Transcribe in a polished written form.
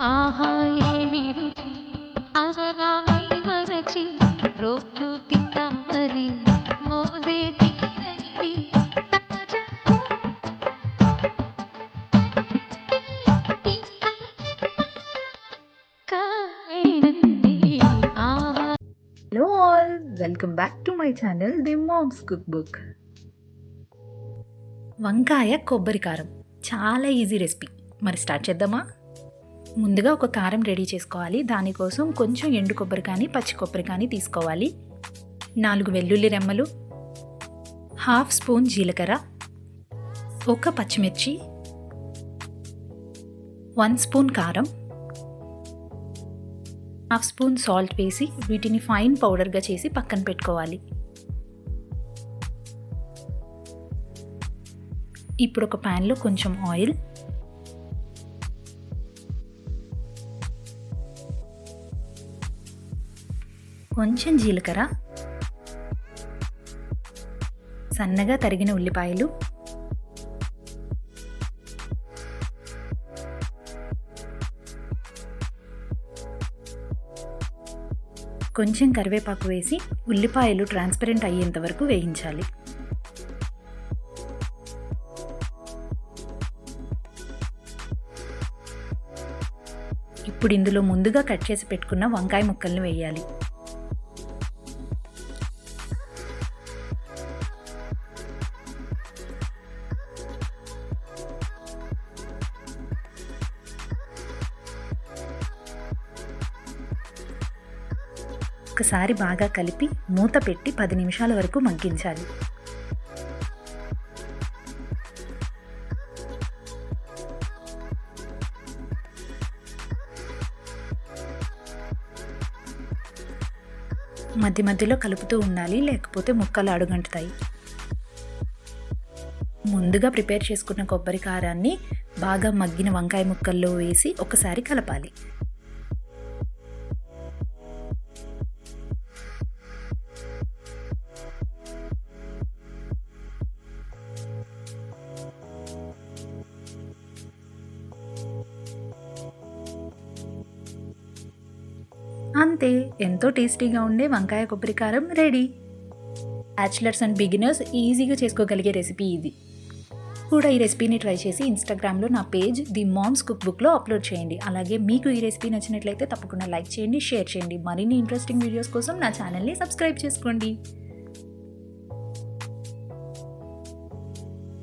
ఆహా ఏమి రుచి అవగాహన మరచి రోజు తింటామని మోసే తీరని తాజా కావేనండి ఆహా. Hello all, welcome back to my channel the mom's cook book. వంకాయ కొబ్బరి కారం చాలా ఈజీ రెసిపీ. మరి స్టార్ట్ చేద్దామా? ముందుగా ఒక కారం రెడీ చేసుకోవాలి. దానికోసం కొంచెం ఎండు కొబ్బరి కానీ పచ్చి కొబ్బరి కానీ తీసుకోవాలి. 4 వెల్లుల్లి రెమ్మలు, హాఫ్ స్పూన్ జీలకర్ర, ఒక పచ్చిమిర్చి, 1 స్పూన్ కారం, హాఫ్ స్పూన్ సాల్ట్ వేసి వీటిని ఫైన్ పౌడర్గా చేసి పక్కన పెట్టుకోవాలి. ఇప్పుడు ఒక ప్యాన్లో కొంచెం ఆయిల్, కొంచెం జీలకర్ర, సన్నగా తరిగిన ఉల్లిపాయలు, కొంచెం కరివేపాకు వేసి ఉల్లిపాయలు ట్రాన్స్పరెంట్ అయ్యేంత వరకు వేయించాలి. ఇప్పుడు ఇందులో ముందుగా కట్ చేసి పెట్టుకున్న వంకాయ ముక్కల్ని వేయాలి. ఒకసారి బాగా కలిపి మూత పెట్టి 10 నిమిషాల వరకు మగ్గించాలి. మధ్య మధ్యలో కలుపుతూ ఉండాలి, లేకపోతే ముక్కలు అడుగంటుతాయి. ముందుగా ప్రిపేర్ చేసుకున్న కొబ్బరి కారాన్ని బాగా మగ్గిన వంకాయ ముక్కల్లో వేసి ఒకసారి కలపాలి. అంతే, ఎంతో టేస్టీగా ఉండే వంకాయ కొబ్బరి కారం రెడీ. బ్యాచిలర్స్ అండ్ బిగినర్స్ ఈజీగా చేసుకోగలిగే రెసిపీ ఇది. కూడా ఈ రెసిపీని ట్రై చేసి ఇన్స్టాగ్రామ్లో నా పేజ్ ది మామ్స్ కుక్ బుక్లో అప్లోడ్ చేయండి. అలాగే మీకు ఈ రెసిపీ నచ్చినట్లయితే తప్పకుండా లైక్ చేయండి, షేర్ చేయండి. మరిన్ని ఇంట్రెస్టింగ్ వీడియోస్ కోసం నా ఛానల్ని సబ్స్క్రైబ్ చేసుకోండి.